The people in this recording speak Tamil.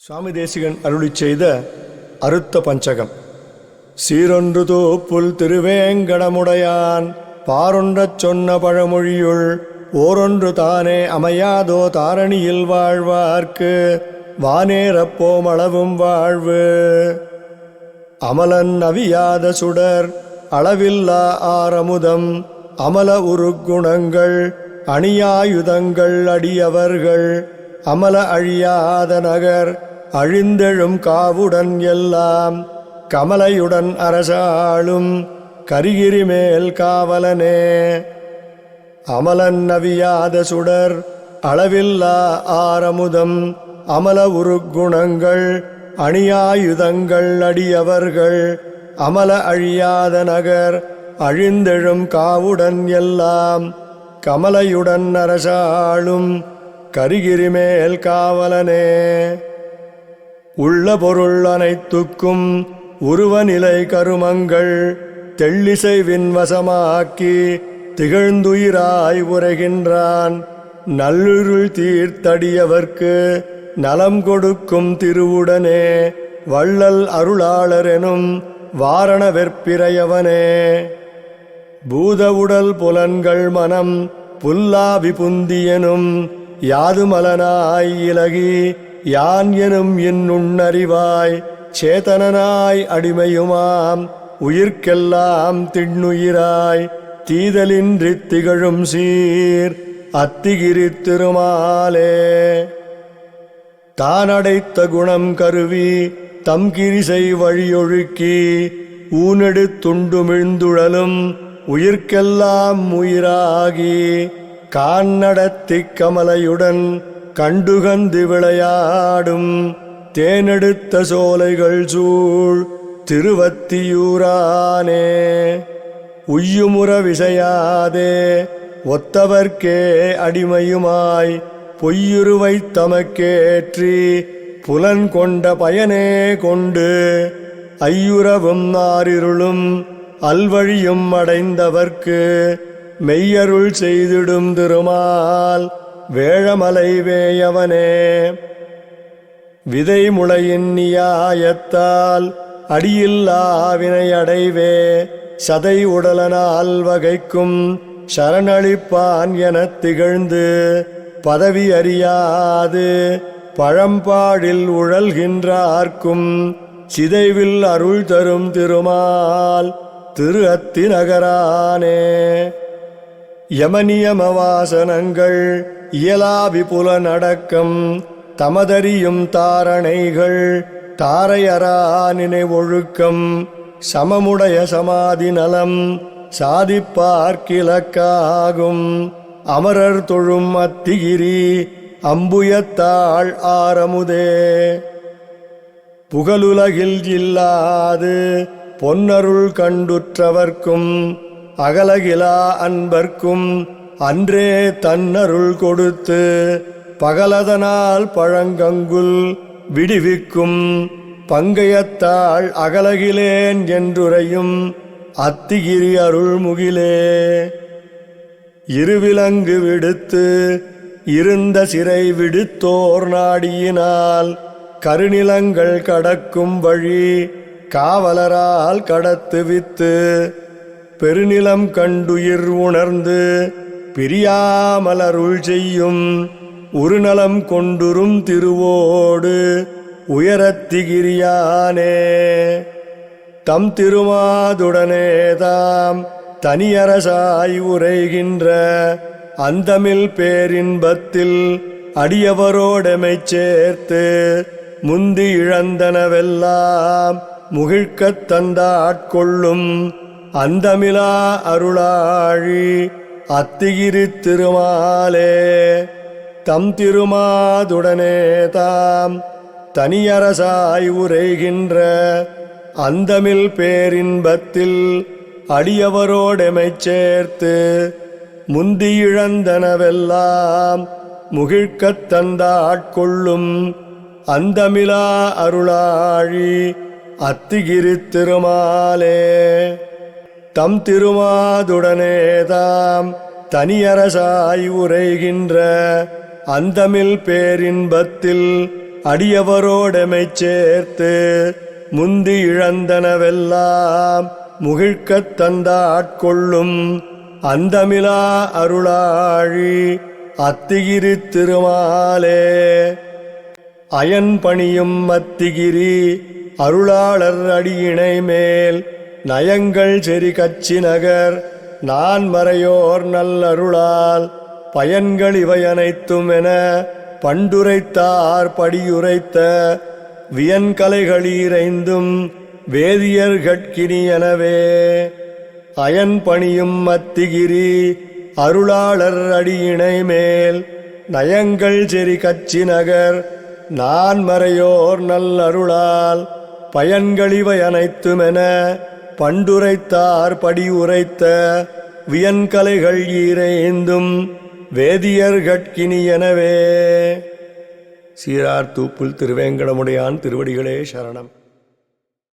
சுவாமி தேசிகன் அருளிச் செய்த அறுத்த பஞ்சகம். சீரொன்று தோப்புல் திருவேங்கடமுடையான் பாரொன்றச் சொன்ன பழமொழியுள் ஓரொன்று தானே அமையாதோ தாரணியில் வாழ்வார்க்கு வானேறப்போம் அளவும் வாழ்வு. அமலன் அவியாத சுடர் அளவில்லா ஆரமுதம் அமல உருக்குணங்கள் அணியாயுதங்கள் அடியவர்கள் அமல அழியாத நகர் அழிந்தெழும் காவுடன் எல்லாம் கமலையுடன் அரசாளும் கரிகிரி மேல் காவலனே. அமலன் அவியாத சுடர் அளவில்லா ஆரமுதம் அமல உருக்குணங்கள் அணியாயுதங்கள் அடியவர்கள் அமல அழியாத நகர் அழிந்தெழும் காவுடன் எல்லாம் கமலையுடன் அரசாளும் கரிகிரி மேல் காவலனே. உள்ள பொருள் அனைத்துக்கும் உருவநிலை கருமங்கள் தெள்ளிசைவின் வசமாக்கி திகழ்ந்துயிராய் உரைகின்றான் நல்லுருள் தீர்த்தடியவர்க்கு நலம் கொடுக்கும் திருவுடனே வள்ளல் அருளாளரெனும் வாரண வெற்பிரையவனே. பூத உடல் புலன்கள் மனம் புல்லாவி புந்தியனும் யாதுமலனாய் இலகி யான் எனும் இன்னுண்ணறிவாய் சேதனனாய் அடிமையுமாம் உயிர்க்கெல்லாம் திண்ணுயிராய் தீதலின்றி திகழும் சீர் அத்திகிரி திருமாலே. தானடைத்த குணம் கருவி தம் கிரிசை வழியொழுக்கி ஊனெடுத்துண்டுமிழ்ந்துழலும் உயிர்க்கெல்லாம் உயிராகி கான்னடத்திக் கமலையுடன் கண்டுகந்து விளையாடும் தேனெடுத்த சோலைகள் சூழ் திருவத்தியூரானே. உய்யுமுற விசையாதே ஒத்தவர்க்கே அடிமையுமாய் பொய்யுருவை தமக்கேற்றி புலன் கொண்ட பயனே கொண்டு ஐயுறவும் நாரிருளும் அல்வழியும் அடைந்தவர்க்கு மெய்யருள் செய்திடும் திருமால் வேழமலை வேயவனே. விதை முளையின் நியாயத்தால் அடியில்லாவினை அடைவே சதை உடலனால் வகைக்கும் சரணளிப்பான் எனத் திகழ்ந்து பதவி அறியாது பழம்பாடில் உழல்கின்றார்க்கும் சிதைவில் அருள் தரும் திருமால் திரு அத்தி நகரானே. யமனியமவாசனங்கள் இயலாவி புலனடக்கம் தமதறியும் தாரணைகள் தாரையரா நினைவொழுக்கம் சமமுடைய சமாதி நலம் சாதிப்பார்க்கிலக்காகும் அமரர் தொழும் அத்திகிரி அம்புயத்தாள் ஆரமுதே. புகழுலகில் இல்லாது பொன்னருள் கண்டுற்றவர்க்கும் அகலகிலா அன்பர்க்கும் அன்றே தன்னருள் கொடுத்து பகலதனால் பழங்கங்குல் விடுவிக்கும் பங்கையத்தாள் அகலகிலேன் என்றுரையும் அத்திகிரி அருள்முகிலே. இருவிலங்கு விடுத்து இருந்த சிறை விடுத்தோர் நாடியினால் கருநிலங்கள் கடக்கும் வழி காவலரால் கடத்துவித்து பெருநிலம் கண்டுயிர் உணர்ந்து பிரியாமலருள் செய்யும் உருநலம் கொண்டுரும் திருவோடு உயரத்திகிரியானே. தம் திருமாதுடனே தாம் தனியரசாய் உரைகின்ற அந்தமில் பேரின்பத்தில் அடியவரோடமைச் சேர்த்து முந்தி இழந்தனவெல்லாம் முகிழ்க்கத் தந்தாட்கொள்ளும் அந்தமிலா அருளாழி அத்திகிரி திருமாலே. தம் திருமாதுடனே தாம் தனியரசாய் உரைகின்ற அந்தமில் பேரின்பத்தில் அடியவரோடமைச் சேர்த்து முந்தி இழந்தனவெல்லாம் முகிழ்க்கத் தந்தாட்கொள்ளும் அந்தமிலா அருளாழி அத்திகிரி திருமாலே. தம் திருமாதுடனே தாம் தனியரசாய் உரைகின்ற அந்தமில் பேரின்பத்தில் அடியவரோடமைச் சேர்த்து முந்தி இழந்தனவெல்லாம் முகிழ்க்கத் தந்த ஆட்கொள்ளும் அந்தமிலா அருளாழி அத்திகிரி திருமாலே. அயன் பணியும் அத்திகிரி அருளாளர் அடியிணை மேல் நயங்கள் செறி கச்சி நகர் நான் மறையோர் நல்லருளால் பயன்கள் இவை அனைத்தும் என பண்டுரைத்தார் படியுரைத்த வியன்கலைகளீரைந்தும் வேதியர்கட்கினியனவே. அயன் பணியும் அத்திகிரி அருளாளர் அடியிணை மேல் நயங்கள் செறி கச்சி நகர் நான் மறையோர் நல்லருளால் பயன்களிவை அனைத்துமென பண்டுரைத்தார் படியுரைத்த வியன்கலைகள் ஈரைந்தும் வேதியர்கட்கினியனவே. சீரார் தூப்புல் திருவேங்கடமுடையான் திருவடிகளே சரணம்.